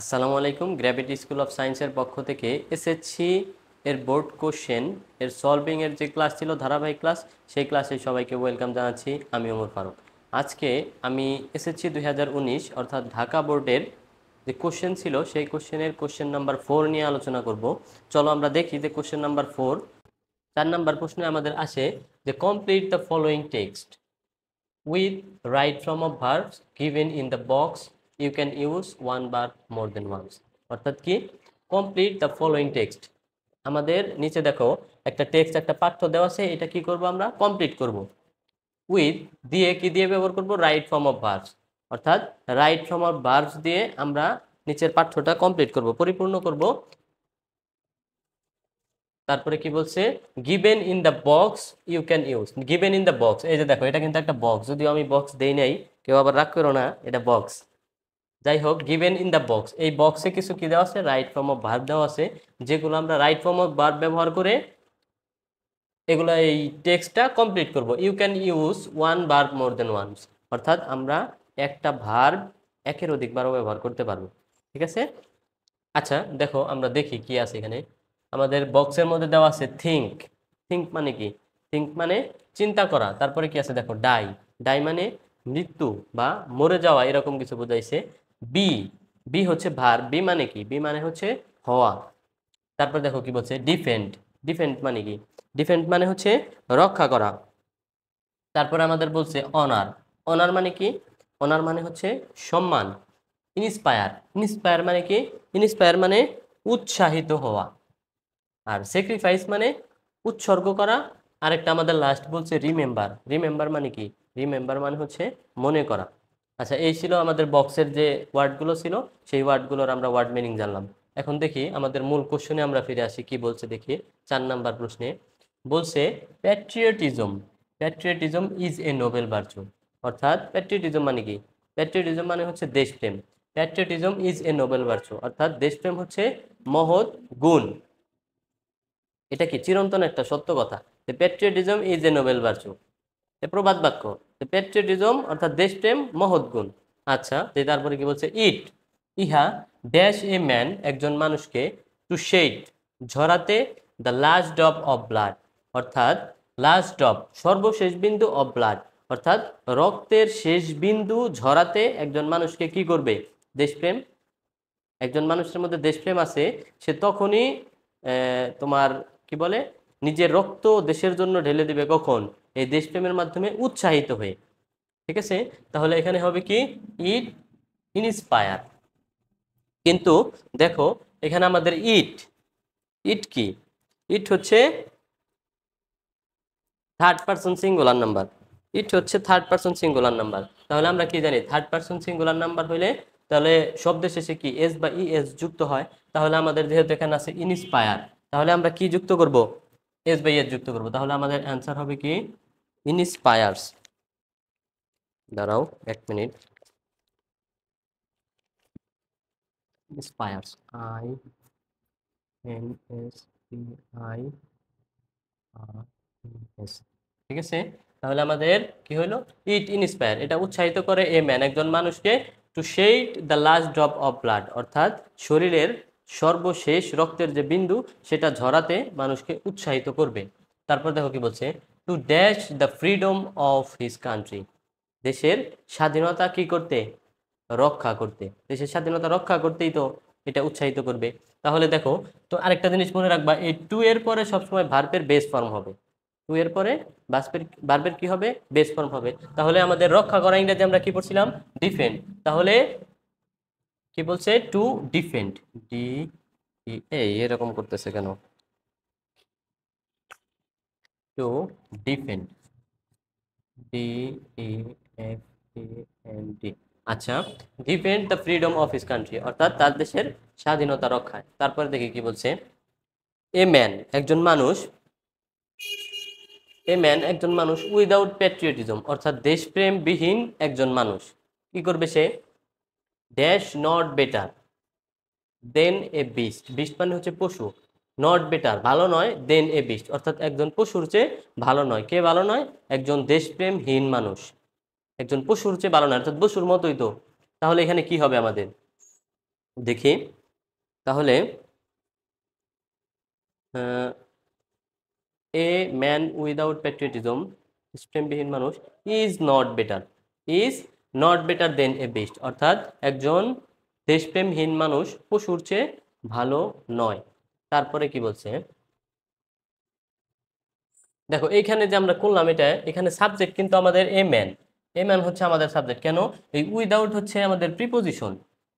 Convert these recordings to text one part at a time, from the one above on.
আসসালামু আলাইকুম। Gravity school of সায়েন্সের পক্ষ থেকে এসএসসি এর বোর্ড কোশ্চেন এর সলভিং এর যে ক্লাস ছিল, ধারাবাহিক ক্লাস, সেই ক্লাসে সবাইকে ওয়েলকাম জানাচ্ছি। আমি ওমর ফারুক। আজকে আমি এসএসসি 2019 অর্থাৎ ঢাকা বোর্ডের যে কোশ্চেন ছিল সেই কোশ্চেনের কোশ্চেন নাম্বার 4 নিয়ে আলোচনা করব। চলো আমরা দেখি যে কোশ্চেন নাম্বার 4 4 নাম্বার প্রশ্নে আমাদের আসে যে complete the following text with right from of verbs given in the box. You can use one bar more than once. অর্থাৎ কি কমপ্লিট দ্য ফলোয়িং টেক্সট। আমাদের নিচে দেখো একটা টেক্সট, একটা পাঠ্য দেওয়া আছে, এটা কি করব আমরা কমপ্লিট করব। উইথ দিয়ে কি দিয়ে ব্যবহার করব, রাইট ফর্ম অফ ভার্বস। অর্থাৎ রাইট ফর্ম অফ ভার্বস দিয়ে আমরা নিচের পাঠ্যটা কমপ্লিট করব, পরিপূর্ণ করব। তারপরে কি বলছে, given in the box you can use. Given in the box, এই যে দেখো এটা কিন্তু একটা বক্স, যদিও আমি বক্স দেই নাই, কেউ আবার রাগ করো না, এটা বক্স। যাই হোক, গিভেন ইন দ্য বক্স, এই বক্সে কিছু কি দেওয়া আছে, রাইট ফর্ম অফ ভার্ব দেওয়া আছে, যেগুলো আমরা রাইট ফর্ম অফ ভার্ব ব্যবহার করে এগুলো এই টেক্সটটা কমপ্লিট করব। You can use one verb more than once, অর্থাৎ আমরা একটা ভার্ব একের অধিকবারও ব্যবহার করতে পারবো। ঠিক আছে। আচ্ছা দেখো, আমরা দেখি কি আছে এখানে। আমাদের বক্সের মধ্যে দেওয়া আছে থিঙ্ক। থিঙ্ক মানে কি, থিঙ্ক মানে চিন্তা করা। তারপরে কি আছে দেখো, ডাই। ডাই মানে মৃত্যু বা মরে যাওয়া, এরকম কিছু বোঝাইছে। বি, বি হচ্ছে ভার্ব। বি মানে কি, বি মানে হচ্ছে হওয়া। তারপর দেখো কি বলছে, ডিফেন্ড। ডিফেন্ড মানে কি, ডিফেন্ড মানে হচ্ছে রক্ষা করা। তারপরে আমাদের বলছে অনার। অনার মানে কি, অনার মানে হচ্ছে সম্মান। ইন্সপায়ার, ইন্সপায়ার মানে কি, ইন্সপায়ার মানে উৎসাহিত হওয়া। আর স্যাক্রিফাইস মানে উৎসর্গ করা। আরেকটা আমাদের লাস্ট বলছে রিমেম্বার। রিমেম্বার মানে কি, রিমেম্বার মানে হচ্ছে মনে করা। আচ্ছা, এই ছিল আমাদের বক্সের যে ওয়ার্ডগুলো ছিল, সেই ওয়ার্ডগুলোর আমরা ওয়ার্ড মিনিং জানলাম। এখন দেখি আমাদের মূল কোশ্চেনে আমরা ফিরে আসি, কি বলছে দেখি। 4 নাম্বার প্রশ্নে বলছে patriotism. Patriotism is a noble virtue. অর্থাৎ প্যাট্রিয়টিজম মানে কি, প্যাট্রিয়টিজম মানে হচ্ছে দেশপ্রেম। Patriotism is a noble virtue, অর্থাৎ দেশপ্রেম হচ্ছে মহৎ গুণ। এটা কি চিরন্তন একটা সত্য কথা, যে patriotism is a noble virtue, এ প্রবাদ বাক্য। প্যাট্রিয়টিজম অর্থাৎ দেশপ্রেম মহৎ গুণ। আচ্ছা, তারপরে কি বলছে, ইট, ইহা ড্যাশ এ ম্যান, একজন মানুষকে, টু শেড, ঝরাতে, the last drop of blood, অর্থাৎ লাস্ট ড্রপ সর্বশেষ বিন্দু অফ ব্লাড, অর্থাৎ রক্তের শেষ বিন্দু ঝরাতে একজন মানুষকে কি করবে, দেশপ্রেম। একজন মানুষের মধ্যে দেশপ্রেম আছে, সে তখনই তোমার কি বলে, নিজের রক্ত দেশের জন্য ঢেলে দিবে, কখন, এই দেশপ্রেমের মাধ্যমে উৎসাহিত হয়ে। ঠিক আছে। তাহলে এখানে হবে কি, ইট ইন্সপায়ার। কিন্তু দেখো এখানে আমাদের ইট, ইট কি, ইট হচ্ছে থার্ড পারসন সিঙ্গুলার নাম্বার। ইট হচ্ছে থার্ড পারসন সিঙ্গুলার নাম্বার। তাহলে আমরা কি জানি, থার্ড পারসন সিঙ্গুলার নাম্বার হইলে তাহলে শব্দের শেষে কি এস বা ই এস যুক্ত হয়। তাহলে আমাদের যেহেতু এখানে আছে ইনস্পায়ার, তাহলে আমরা কি যুক্ত করব, এস বাই এস যুক্ত করব। তাহলে আমাদের অ্যান্সার হবে কি ইনস্পায়ার্স। দাঁড়াও 1 minute. Inspires, I N S P I R S. ঠিক আছে। তাহলে আমাদের কি হলো, ইট ইনস্পায়ার, এটা উৎসাহিত করে এ ম্যান, একজন মানুষকে, to shed the last drop of blood, অর্থাৎ শরীরের সর্বশেষ রক্তের যে বিন্দু সেটা ঝরাতে মানুষকে উৎসাহিত করবে। তারপর দেখো কি বলছে, to dash the freedom of his country, দেশের স্বাধীনতা কি করতে, রক্ষা করতে। দেশের স্বাধীনতা রক্ষা করতেই তো এটা উৎসাহিত করবে। তাহলে দেখো, তো আরেকটা জিনিস মনে রাখবা, এই টু এর পরে সবসময় ভার্বের বেস ফর্ম হবে। টু এর পরে ভার্বের কি হবে, বেস ফর্ম হবে। তাহলে আমাদের রক্ষা করা ইংরেজি আমরা কি পড়ছিলাম, ডিফেন্ড। তাহলে কি বলছে, টু ডিফেন্ড, ডি, এই এরকম করতেছে কেন, to defend, D E F E N D. আচ্ছা, defend the freedom of his country, অর্থাৎ তার দেশের স্বাধীনতা রক্ষায়। তারপরে দেখি কি বলছে, এ ম্যান, একজন মানুষ, এ ম্যান একজন মানুষ, উইদাউট প্যাট্রিয়টিজম, অর্থাৎ দেশপ্রেমবিহীন একজন মানুষ কি করবে, সে dash not better than a beast. Beast মানে হচ্ছে পশু, নট বেটার ভালো নয়, দেন এ বিস্ট অর্থাৎ একজন পশুর চেয়ে ভালো নয়। কে ভালো নয়, একজন দেশপ্রেমহীন মানুষ, একজন পশুর চেয়ে ভালো নয়, অর্থাৎ পশুর মতোই তো। তাহলে এখানে কি হবে আমাদের, দেখি তাহলে এ ম্যান উইদাউট প্যাট্রিয়টিজম, দেশপ্রেমবিহীন মানুষ, is not better, is not better than a beast, অর্থাৎ একজন দেশপ্রেমহীন মানুষ পশুর চেয়ে ভালো নয়। তারপরে কি বলছে দেখো, এইখানে যে আমরা করলাম এটা, এখানে সাবজেক্ট কিন্তু আমাদের এ ম্যান, এ ম্যান হচ্ছে আমাদের সাবজেক্ট। কেন? এই উইদাউট হচ্ছে আমাদের প্রিপোজিশন,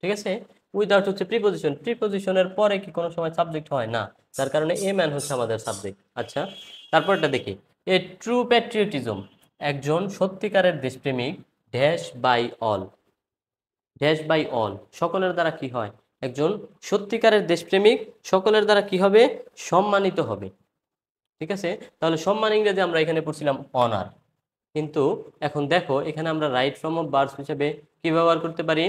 ঠিক আছে? উইদাউট হচ্ছে প্রিপোজিশন, প্রিপোজিশনের পরে কি কোনো সময় সাবজেক্ট হয় না, তার কারণে এ ম্যান হচ্ছে আমাদের সাবজেক্ট। আচ্ছা, তারপরটা দেখি, এ ট্রু প্যাট্রিয়টিজম, একজন সত্যিকারের দেশপ্রেমিক, dash by all, dash by all, সকলের দ্বারা কি হয়? একজন সত্যিকারের দেশপ্রেমিক সকলের দ্বারা কি হবে? সম্মানিত হবে, ঠিক আছে? তাহলে সম্মান ইংরেজি আমরা এখানে পড়ছিলাম অনার, কিন্তু এখন দেখো এখানে আমরা রাইট ফর্ম অফ ভার্বস হিসেবে কি ব্যবহার করতে পারি?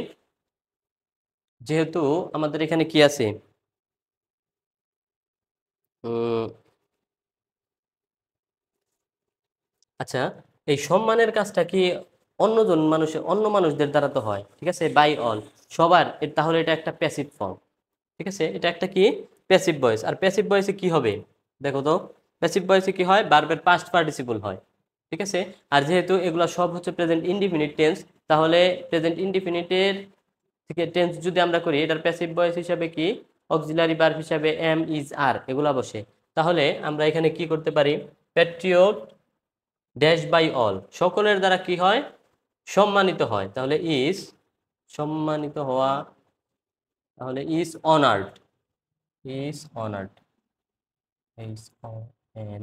যেহেতু আমাদের এখানে কি আছে, উম, আচ্ছা, এই সম্মানের কাজটা কি অন্য মানুষদের দ্বারা তো হয়, ঠিক আছে, বাই অল, সবার, তাহলে এটা একটা প্যাসিভ ফর্ম, ঠিক আছে? এটা একটা কি? Passive voice. আর প্যাসিভ ভয়েসে কি হবে দেখো তো, প্যাসিভ ভয়েসে কি হয়? ভার্বের পাস্ট পার্টিসিপল হয়, ঠিক আছে? আর যেহেতু এগুলো সব হচ্ছে প্রেজেন্ট ইনডিফিনিট টেন্স, তাহলে প্রেজেন্ট ইনডিফিনিটের থেকে টেন্স যদি আমরা করি, এটার প্যাসিভ ভয়েস হিসাবে কি? অক্সিলারি ভার্ব হিসাবে এম, ইজ, আর এগুলা বসে। তাহলে আমরা এখানে কি করতে পারি? প্যাট্রিয়ট ড্যাশ বাই অল, সকলের দ্বারা কি হয়? সম্মানিত হয়। তাহলে ইজ সম্মানিত হওয়া, তাহলে is honoured, is honoured, H O N,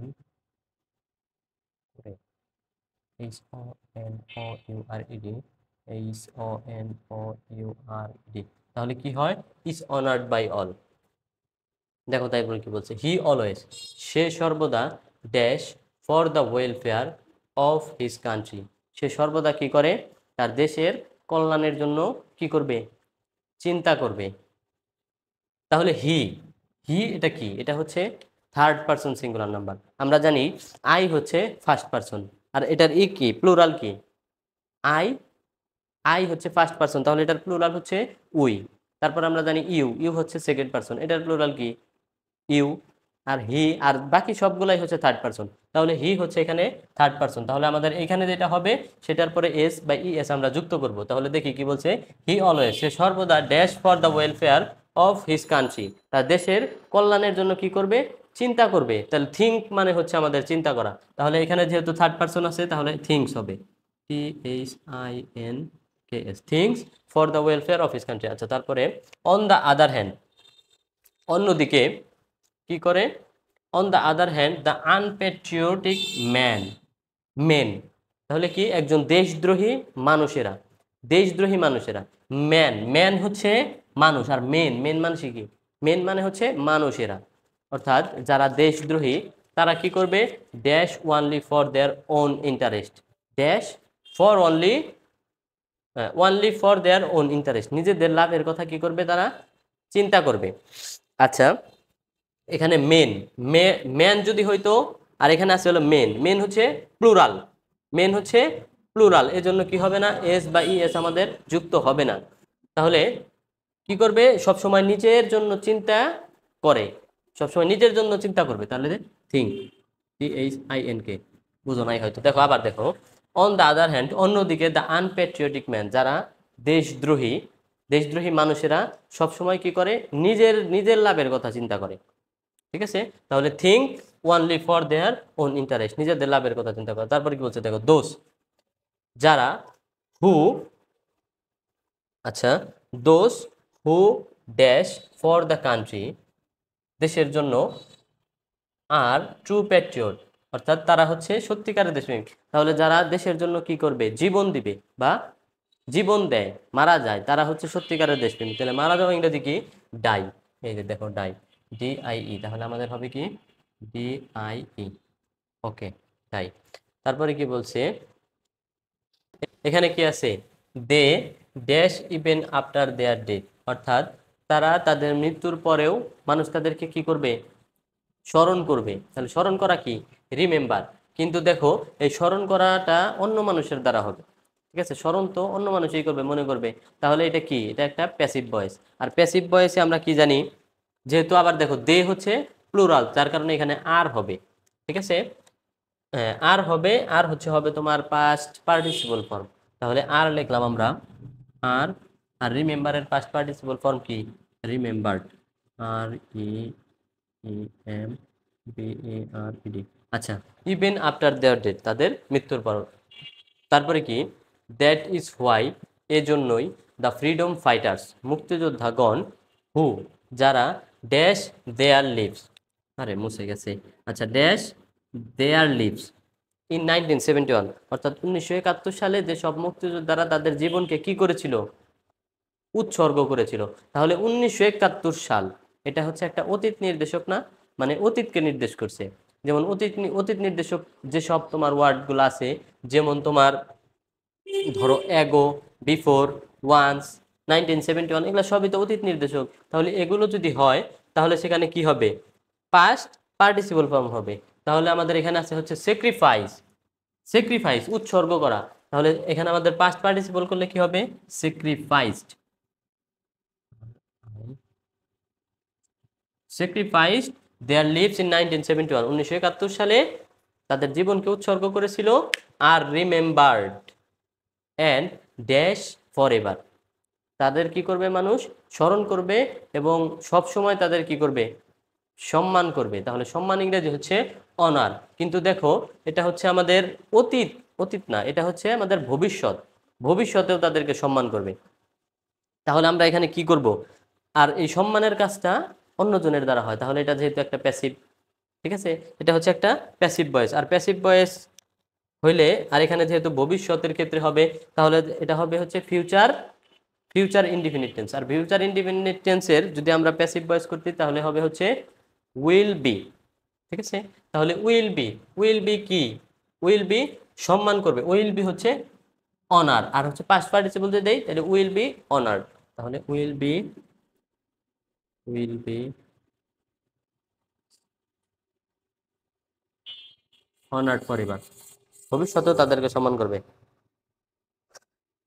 H O N O U R E D, H O N O U R D, তাহলে কি হয়? Is honoured by all. দেখো তারপরে কি বলছে, হি অলওয়েজ, সে সর্বদা, dash for the welfare of his country, সে সর্বদা কি করে? তার দেশের কল্যাণের জন্য কি করবে? চিন্তা করবে। তাহলে হি, হি এটা কি? এটা হচ্ছে থার্ড পারসন সিঙ্গুলার নাম্বার। আমরা জানি আই হচ্ছে ফার্স্ট পারসন, আর এটার কি প্লুরাল কি? আই, আই হচ্ছে ফার্স্ট পারসন, তাহলে এটার প্লুরাল হচ্ছে উই। তারপর আমরা জানি ইউ, ইউ হচ্ছে সেকেন্ড পারসন, এটার প্লুরাল কি? ইউ। আর হি আর বাকি সবগুলাই হচ্ছে থার্ড পারসন, তাহলে হি হচ্ছে এখানে থার্ড পারসন। তাহলে আমাদের এখানে যেটা হবে সেটার পরে এস বা ই এস আমরা যুক্ত করব। তাহলে দেখি কি বলছে, হি অলওয়েজ, সে সর্বদা, dash for the welfare of his country, তার দেশের কল্যাণের জন্য কি করবে? চিন্তা করবে। তাহলে থিঙ্ক মানে হচ্ছে আমাদের চিন্তা করা, তাহলে এখানে যেহেতু থার্ড পারসন আছে তাহলে থিঙ্কস হবে, T H I N K S, thinks for the welfare of his country. আচ্ছা, তারপরে অন দ্য আদার হ্যান্ড, অন্যদিকে কি করে? On the other hand the unpatriotic man, men, তাহলে কি? একজন দেশদ্রোহী মানুষেরা, দেশদ্রোহী মানুষেরা, ম্যান, ম্যান হচ্ছে মানুষ, আর মেন, মেন মানুষ কি? মেন মানে হচ্ছে মানুষেরা, অর্থাৎ যারা দেশদ্রোহী তারা কি করবে? Dash only for their own interest, dash for only, only for their own interest, নিজেদের লাভের কথা কি করবে? তারা চিন্তা করবে। আচ্ছা, এখানে মেন, ম্যান যদি হইতো, আর এখানে আছে হলো মেন, মেন হচ্ছে প্লুরাল, মেন হচ্ছে প্লুরাল, এজন্য কি হবে না? এস বা ই এস আমাদের যুক্ত হবে না। তাহলে কি করবে? সবসময় নিজের জন্য চিন্তা করে, সবসময় নিজের জন্য চিন্তা করবে। তাহলে think, T H I N কে, বুঝো নাই হয়তো। দেখো আবার দেখো, অন দ্য আদার হ্যান্ড, অন্যদিকে দ্য আনপ্যাট্রিয়টিক ম্যান, যারা দেশদ্রোহী, দেশদ্রোহী মানুষেরা সবসময় কি করে? নিজের নিজের লাভের কথা চিন্তা করে, ঠিক আছে? তাহলে think only for their own interest, নিজেদের লাভের কথা চিন্তা করে। তারপরে কি বলছে দেখো, দোষ, যারা, হু, আচ্ছা, those who dash for the country, দেশের জন্য, আর ট্রু প্যাট্রিয়ট, অর্থাৎ তারা হচ্ছে সত্যিকারের দেশপ্রেমিক। তাহলে যারা দেশের জন্য কি করবে? জীবন দিবে বা জীবন দেয়, মারা যায়, তারা হচ্ছে সত্যিকারের দেশপ্রেমিক। তাহলে মারা যাওয়া ইংরেজি কি? ডাই, এই যে দেখো ডাই, ডি আই ই, তাহলে আমাদের হবে কি? D I E, okay, die. তারপরে কি বলছে এখানে কি আছে? They dash even after their death, অর্থাৎ তারা তাদের মৃত্যুর পরেও মানুষ তাদেরকে কি করবে? স্মরণ করবে। তাহলে স্মরণ করা কি? রিমেম্বার। কিন্তু দেখো এই স্মরণ করাটা অন্য মানুষের দ্বারা হবে, ঠিক আছে, স্মরণ তো অন্য মানুষই করবে, মনে করবে। তাহলে এটা কি? এটা একটা প্যাসিভ ভয়েস। আর প্যাসিভ ভয়েসে আমরা কি জানি, যেহেতু আবার দেখো দে হচ্ছে প্লুরাল, যার কারণে এখানে আর হবে। ঠিক আছে, আর হবে, আর হবে তোমার পাস্ট পার্টিসিপল ফর্ম। তাহলে আর লিখলাম আমরা আর। আর রিমেম্বারের পাস্ট পার্টিসিপল ফর্ম কি? Remembered. R E E M B A R E D. আচ্ছা, ইভেন আফটার দেয়ার ডেথ, তাদের মৃত্যুর পর। তারপরে কি? দ্যাট ইজ হোয়াই, এজন্যই, দ্য ফ্রিডম ফাইটার্স, মুক্তিযোদ্ধাগণ, হু, যারা, ড্যাশ দেয়ার লিভস, আরে মুছে গেছে, আচ্ছা, ড্যাশ দেয়ার লিভস ইন 1971, অর্থাৎ 1971 সালে যেসব মুক্তিযোদ্ধারা তাদের জীবনকে কি করেছিল? উৎসর্গ করেছিল। তাহলে 1971 সাল, এটা হচ্ছে একটা অতীত নির্দেশক না, মানে অতীতকে নির্দেশ করছে। যেমন অতীত নির্দেশক যেসব তোমার ওয়ার্ডগুলো আছে, যেমন তোমার ধরো অ্যাগো, বিফোর, ওয়ান্স, 1971, এগুলো সবই তো অতীত নির্দেশক। তাহলে এগুলো যদি হয়, তাহলে সেখানে কি হবে? পাস্ট পার্টিসিপল ফর্ম হবে। তাহলে আমাদের এখানে আছে হচ্ছে স্যাক্রিফাইস, স্যাক্রিফাইস উৎসর্গ করা। তাহলে এখানে আমাদের পাস্ট পার্টিসিপল করলে কি হবে? Sacrificed, sacrificed their lives in 1971, 1971 সালে তাদের জীবনকে উৎসর্গ করেছিল। আর remembered and dash for ever, তাদের কি করবে? মানুষ স্মরণ করবে এবং সব সময় তাদের কি করবে? সম্মান করবে। তাহলে সম্মান ইংরেজি হচ্ছে অনার। কিন্তু দেখো, এটা হচ্ছে আমাদের অতীত, অতীত না, এটা হচ্ছে আমাদের ভবিষ্যৎ, ভবিষ্যতেও তাদেরকে সম্মান করবে। তাহলে আমরা এখানে কি করব? আর এই সম্মানের কাজটা অন্যজনের দ্বারা হয়, তাহলে এটা যেহেতু একটা প্যাসিভ, ঠিক আছে, এটা হচ্ছে একটা প্যাসিভ ভয়েস। আর প্যাসিভ ভয়েস হইলে, আর এখানে যেহেতু ভবিষ্যতের ক্ষেত্রে হবে, তাহলে এটা হবে হচ্ছে ফিউচার, ফিউচার ইনডিফিনিট টেন্স। আর ফিউচার ইনডিফিনিট টেন্সের যদি আমরা প্যাসিভ ভয়েস করতে, তাহলে হবে হচ্ছে উইল বি। ঠিক আছে, তাহলে উইল বি, উইল বি কি? উইল বি সম্মান করবে, উইল বি হচ্ছে অনার। আর হচ্ছে পাস্ট পার্টিসিপল যদি দেই, তাহলে উইল বি অনার্ড। তাহলে উইল বি অনার্ড ফরএভার, ভবিষ্যতেও তাদেরকে সম্মান করবে।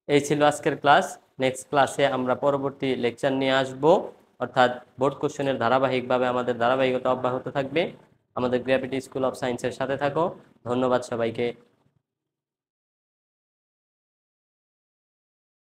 এই ছিল আজকের ক্লাস। নেক্সট ক্লাসে আমরা পরবর্তী লেকচার নিয়ে আসব, অর্থাৎ বোর্ড কোশ্চেনের ধারাবাহিকভাবে আমাদের ধারাবাহিকতা অব্যাহত থাকবে। আমাদের গ্র্যাভিটি স্কুল অফ সায়েন্সের সাথে থাকো। ধন্যবাদ সবাইকে।